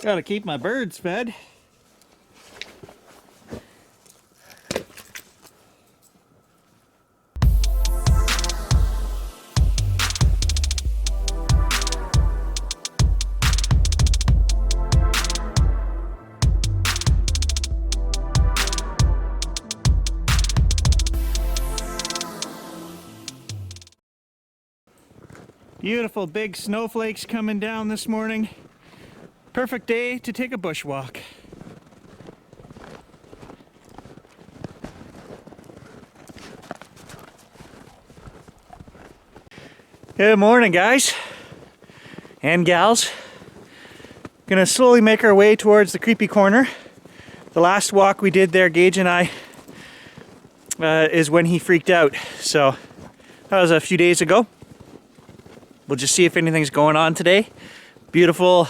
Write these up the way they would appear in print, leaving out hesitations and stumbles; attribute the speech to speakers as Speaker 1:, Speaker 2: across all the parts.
Speaker 1: Gotta keep my birds fed. Beautiful big snowflakes coming down this morning. Perfect day to take a bushwalk. Good morning, guys and gals. Gonna slowly make our way towards the creepy corner. The last walk we did there, Gage and I, is when he freaked out. So that was a few days ago. We'll just see if anything's going on today. Beautiful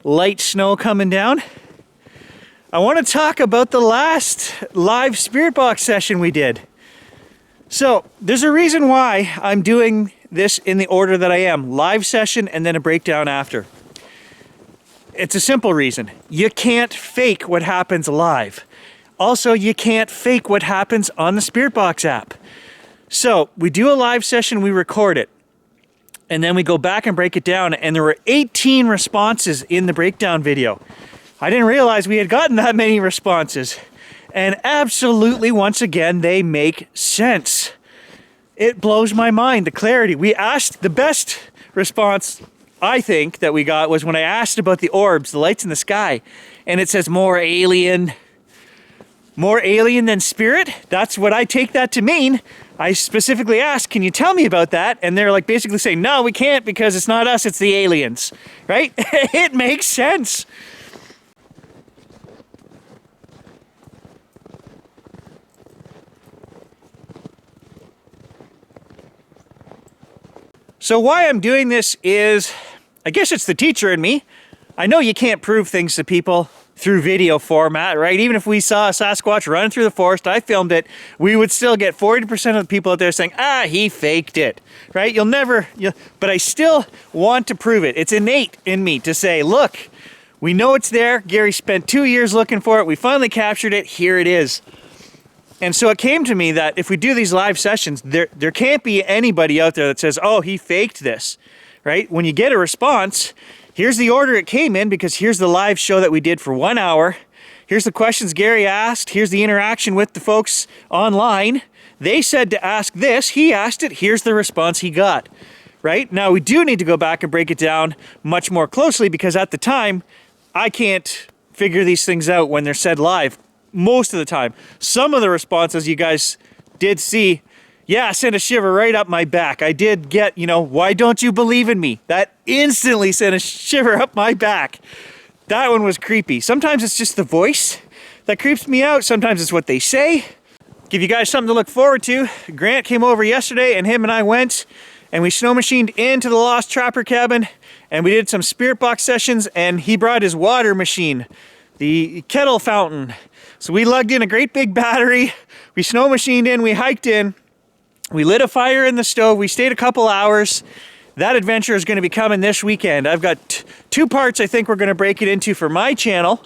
Speaker 1: light snow coming down. I want to talk about the last live spirit box session we did. So there's a reason why I'm doing this in the order that I am. Live session and then a breakdown after. It's a simple reason. You can't fake what happens live. Also, you can't fake what happens on the Spirit Box app. So we do a live session, we record it. And then we go back and break it down, and there were 18 responses in the breakdown video. I didn't realize we had gotten that many responses. And absolutely, once again, they make sense. It blows my mind, the clarity. We asked, the best response, I think, that we got was when I asked about the orbs, the lights in the sky. And it says more alien than spirit. That's what I take that to mean. I specifically asked, can you tell me about that? And they're like basically saying, no, we can't because it's not us, it's the aliens, right? It makes sense. So why I'm doing this is, I guess it's the teacher in me. I know you can't prove things to people through video format, right? Even if we saw a Sasquatch running through the forest, I filmed it, we would still get 40% of the people out there saying, he faked it, right? But I still want to prove it. It's innate in me to say, look, we know it's there. Gary spent 2 years looking for it. We finally captured it. Here it is. And so it came to me that if we do these live sessions, there can't be anybody out there that says, oh, he faked this, right? When you get a response, here's the order it came in because here's the live show that we did for 1 hour. Here's the questions Gary asked. Here's the interaction with the folks online. They said to ask this. He asked it. Here's the response he got, right? Now, we do need to go back and break it down much more closely because at the time, I can't figure these things out when they're said live most of the time. Some of the responses you guys did see, yeah, sent a shiver right up my back. I did get, why don't you believe in me? That instantly sent a shiver up my back. That one was creepy. Sometimes it's just the voice that creeps me out. Sometimes it's what they say. Give you guys something to look forward to. Grant came over yesterday and him and I went and we snow machined into the Lost Trapper cabin and we did some spirit box sessions and he brought his water machine, the kettle fountain. So we lugged in a great big battery. We snow machined in, we hiked in. We lit a fire in the stove. We stayed a couple hours. That adventure is going to be coming this weekend. I've got 2 parts I think we're going to break it into for my channel.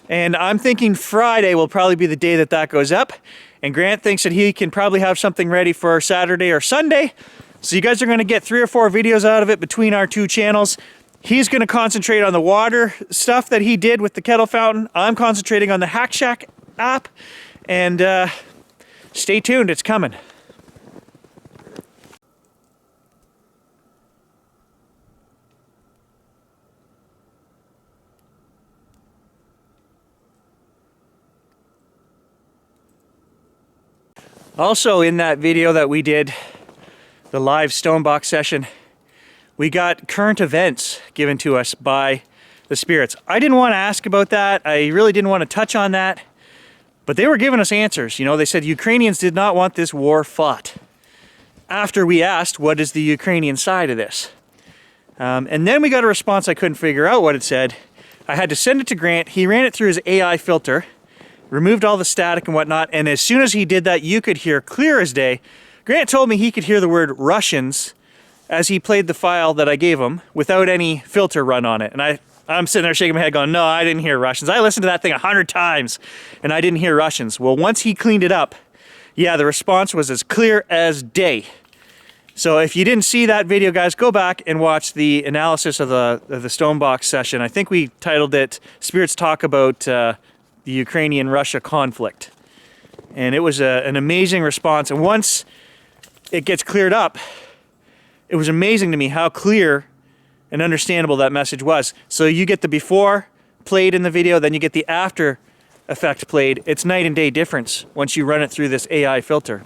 Speaker 1: And I'm thinking Friday will probably be the day that that goes up. And Grant thinks that he can probably have something ready for Saturday or Sunday. So you guys are going to get 3 or 4 videos out of it between our 2 channels. He's going to concentrate on the water stuff that he did with the kettle fountain. I'm concentrating on the Hack Shack app. And stay tuned, it's coming. Also in that video that we did, the live Stonebox session, we got current events given to us by the spirits. I didn't want to ask about that. I really didn't want to touch on that. But they were giving us answers. They said Ukrainians did not want this war fought. After we asked, what is the Ukrainian side of this? And then we got a response I couldn't figure out what it said. I had to send it to Grant. He ran it through his AI filter, removed all the static and whatnot, and as soon as he did that, you could hear clear as day. Grant told me he could hear the word Russians as he played the file that I gave him without any filter run on it. And I I'm sitting there shaking my head going, no, I didn't hear Russians. I listened to that thing 100 times and I didn't hear Russians. Well, once he cleaned it up, yeah, the response was as clear as day. So if you didn't see that video, guys, go back and watch the analysis of the Stonebox session. I think we titled it Spirits Talk About the Ukrainian-Russia Conflict. And it was an amazing response. And once it gets cleared up, it was amazing to me how clear and understandable that message was. So you get the before played in the video, then you get the after effect played. It's night and day difference once you run it through this AI filter.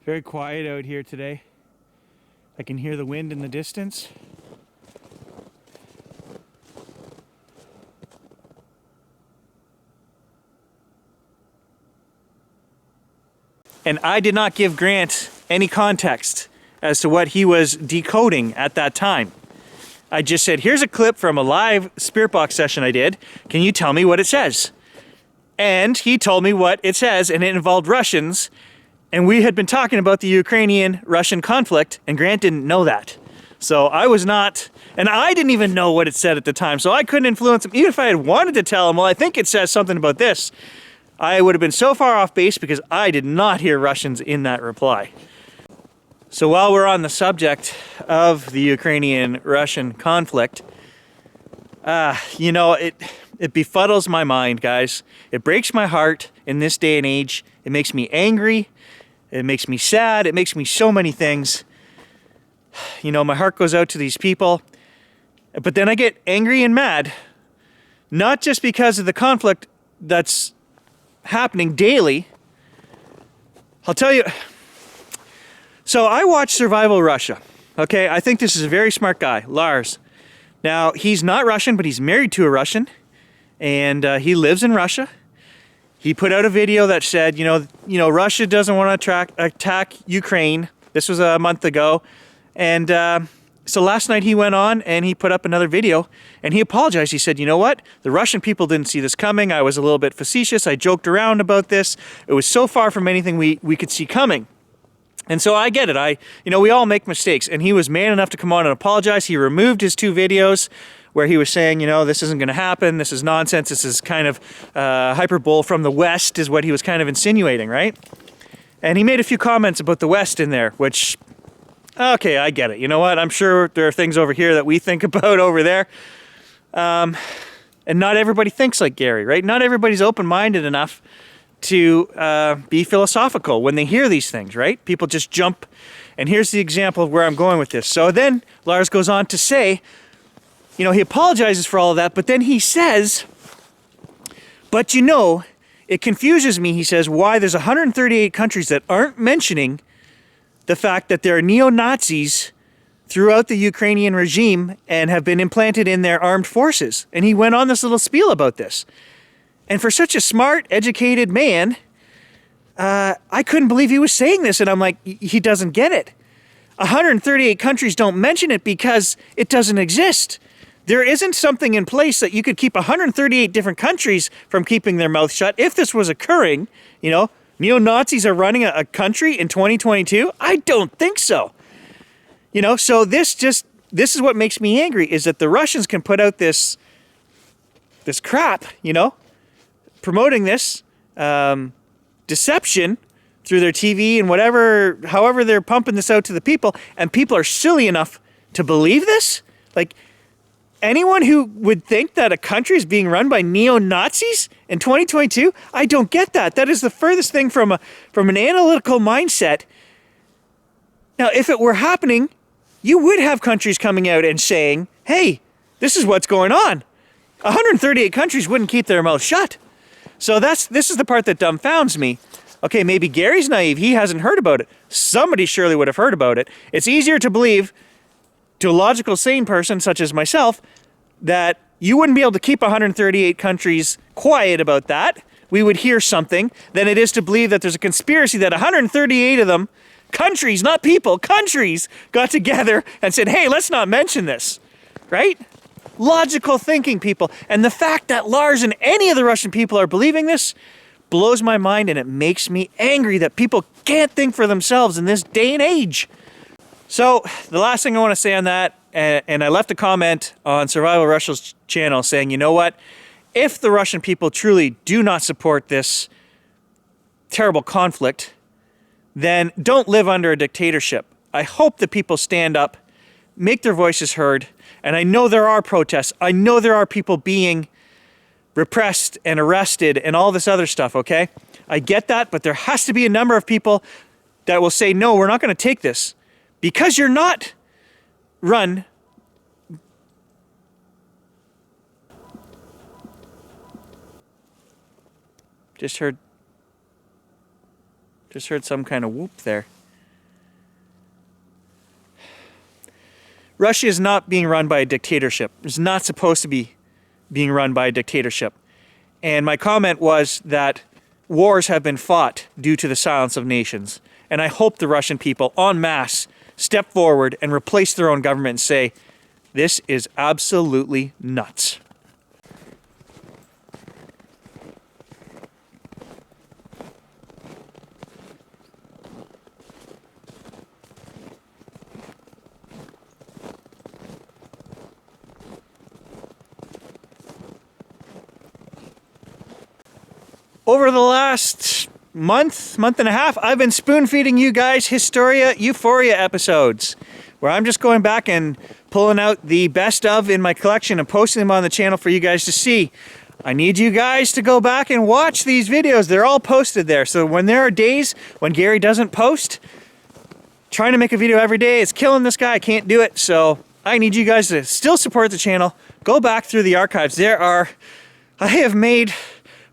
Speaker 1: Very quiet out here today. I can hear the wind in the distance. And I did not give Grant any context as to what he was decoding at that time. I just said, here's a clip from a live Spirit Box session I did. Can you tell me what it says? And he told me what it says, and it involved Russians. And we had been talking about the Ukrainian-Russian conflict, and Grant didn't know that. So I was not, and I didn't even know what it said at the time, so I couldn't influence him. Even if I had wanted to tell him, well, I think it says something about this, I would have been so far off base because I did not hear Russians in that reply. So while we're on the subject of the Ukrainian-Russian conflict, you know, it befuddles my mind, guys. It breaks my heart in this day and age. It makes me angry. It makes me sad. It makes me so many things. You know, my heart goes out to these people. But then I get angry and mad, not just because of the conflict that's happening daily. I'll tell you. So I watch Survival Russia. Okay, I think this is a very smart guy, Lars. Now, he's not Russian, but he's married to a Russian. And he lives in Russia. He put out a video that said, you know, Russia doesn't want to attack Ukraine. This was a month ago. And so last night he went on and he put up another video and he apologized. He said, you know what? The Russian people didn't see this coming. I was a little bit facetious. I joked around about this. It was so far from anything we could see coming. And so I get it. We all make mistakes. And he was man enough to come on and apologize. He removed his 2 videos where he was saying, you know, this isn't going to happen. This is nonsense. This is kind of hyperbole from the West is what he was kind of insinuating, right? And he made a few comments about the West in there, which, okay, I get it. You know what? I'm sure there are things over here that we think about over there. And not everybody thinks like Gary, right? Not everybody's open-minded enough to be philosophical when they hear these things, right? People just jump. And here's the example of where I'm going with this. So then Lars goes on to say, you know, he apologizes for all of that, but then he says, but you know, it confuses me, he says, why there's 138 countries that aren't mentioning the fact that there are neo-Nazis throughout the Ukrainian regime and have been implanted in their armed forces. And he went on this little spiel about this. And for such a smart, educated man, I couldn't believe he was saying this. And I'm like, he doesn't get it. 138 countries don't mention it because it doesn't exist. There isn't something in place that you could keep 138 different countries from keeping their mouth shut. If this was occurring, you know, neo-Nazis are running a country in 2022? I don't think so. You know, so this is what makes me angry, is that the Russians can put out this crap, you know, promoting this deception through their TV and however they're pumping this out to the people, and people are silly enough to believe this? Like, anyone who would think that a country is being run by neo-Nazis in 2022, I don't get that. That is the furthest thing from an analytical mindset. Now, if it were happening, you would have countries coming out and saying, hey, this is what's going on. 138 countries wouldn't keep their mouth shut. So this is the part that dumbfounds me. Okay, maybe Gary's naive. He hasn't heard about it. Somebody surely would have heard about it. It's easier to believe to a logical, sane person such as myself that you wouldn't be able to keep 138 countries quiet about that. We would hear something than it is to believe that there's a conspiracy that 138 of them, countries, not people, countries, got together and said, hey, let's not mention this, right? logical thinking people. And the fact that Lars and any of the Russian people are believing this blows my mind, and it makes me angry that people can't think for themselves in this day and age. So the last thing I want to say on that, and I left a comment on Survival Russia's channel saying, you know what? If the Russian people truly do not support this terrible conflict, then don't live under a dictatorship. I hope the people stand up, make their voices heard, and I know there are protests. I know there are people being repressed and arrested and all this other stuff, okay? I get that, but there has to be a number of people that will say, no, we're not going to take this. Because you're not run. Just heard some kind of whoop there. Russia is not being run by a dictatorship. It's not supposed to be being run by a dictatorship. And my comment was that wars have been fought due to the silence of nations. And I hope the Russian people en masse step forward and replace their own government and say, this is absolutely nuts. Over the last month and a half, I've been spoon feeding you guys Euphoria episodes, where I'm just going back and pulling out the best of in my collection and posting them on the channel for you guys to see. I need you guys to go back and watch these videos. They're all posted there. So when there are days when Gary doesn't post, trying to make a video every day is killing this guy. I can't do it. So I need you guys to still support the channel. Go back through the archives. I have made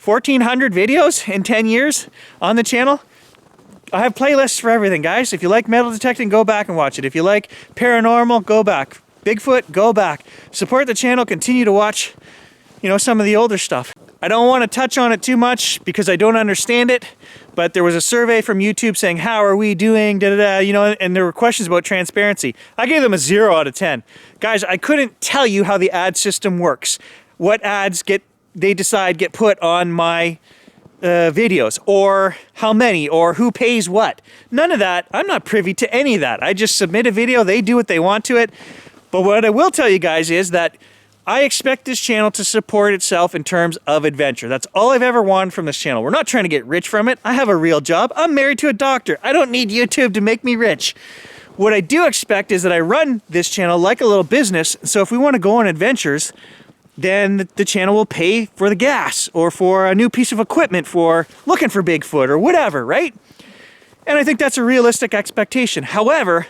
Speaker 1: 1,400 videos in 10 years on the channel. I have playlists for everything, guys. If you like metal detecting, go back and watch it. If you like paranormal, go back. Bigfoot, go back. Support the channel, continue to watch, some of the older stuff. I don't want to touch on it too much because I don't understand it, but there was a survey from YouTube saying, how are we doing, and there were questions about transparency. I gave them a 0 out of 10. Guys, I couldn't tell you how the ad system works. What ads get put on my videos, or how many, or who pays what. None of that. I'm not privy to any of that. I just submit a video, they do what they want to it. But what I will tell you guys is that I expect this channel to support itself in terms of adventure. That's all I've ever wanted from this channel. We're not trying to get rich from it. I have a real job. I'm married to a doctor. I don't need YouTube to make me rich. What I do expect is that I run this channel like a little business. So if we want to go on adventures, then the channel will pay for the gas or for a new piece of equipment for looking for Bigfoot or whatever, right? And I think that's a realistic expectation. However,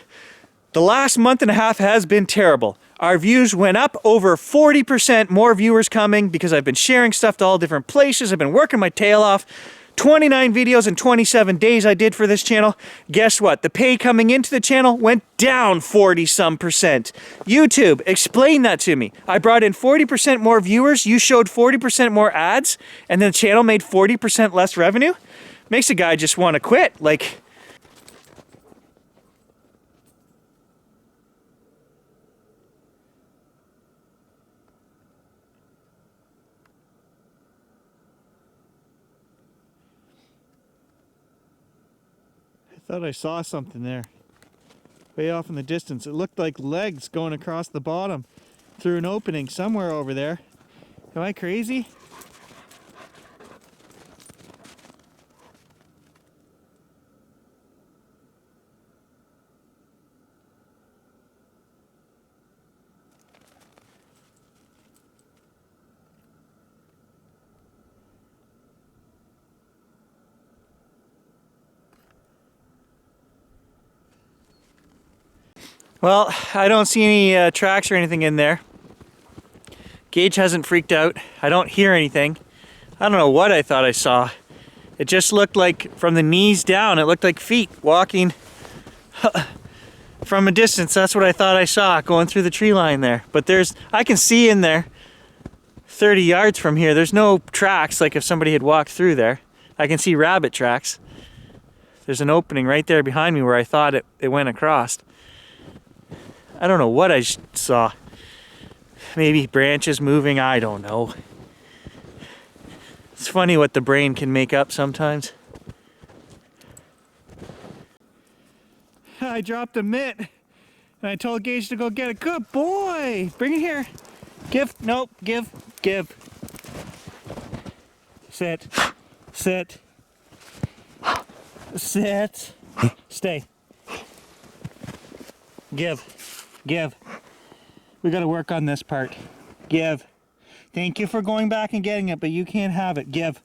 Speaker 1: the last month and a half has been terrible. Our views went up over 40%, more viewers coming because I've been sharing stuff to all different places. I've been working my tail off. 29 videos in 27 days I did for this channel. Guess what? The pay coming into the channel went down 40-some%. YouTube, explain that to me. I brought in 40% more viewers, you showed 40% more ads, and then the channel made 40% less revenue? Makes a guy just want to quit. I thought I saw something there, way off in the distance. It looked like legs going across the bottom through an opening somewhere over there. Am I crazy? Well, I don't see any tracks or anything in there. Gage hasn't freaked out. I don't hear anything. I don't know what I thought I saw. It just looked like from the knees down, it looked like feet walking from a distance. That's what I thought I saw going through the tree line there. But I can see in there 30 yards from here. There's no tracks like if somebody had walked through there. I can see rabbit tracks. There's an opening right there behind me where I thought it went across. I don't know what I saw. Maybe branches moving, I don't know. It's funny what the brain can make up sometimes. I dropped a mitt and I told Gage to go get it. Good boy! Bring it here. Give, nope, give. Sit, sit, sit, stay. Give. We gotta work on this part. Give. Thank you for going back and getting it, but you can't have it. Give.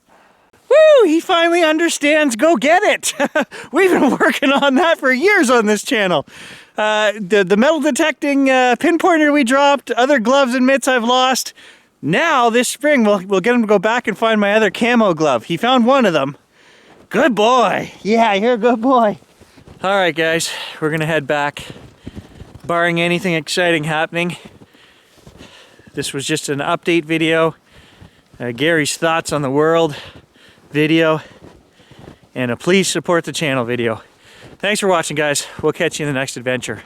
Speaker 1: Woo! He finally understands. Go get it. We've been working on that for years on this channel. The metal detecting pinpointer we dropped, other gloves and mitts I've lost. Now this spring we'll get him to go back and find my other camo glove. He found one of them. Good boy. Yeah, you're a good boy. All right, guys, we're gonna head back. Barring anything exciting happening. This was just an update video. Gary's thoughts on the world video, and a please support the channel video. Thanks for watching, guys. We'll catch you in the next adventure.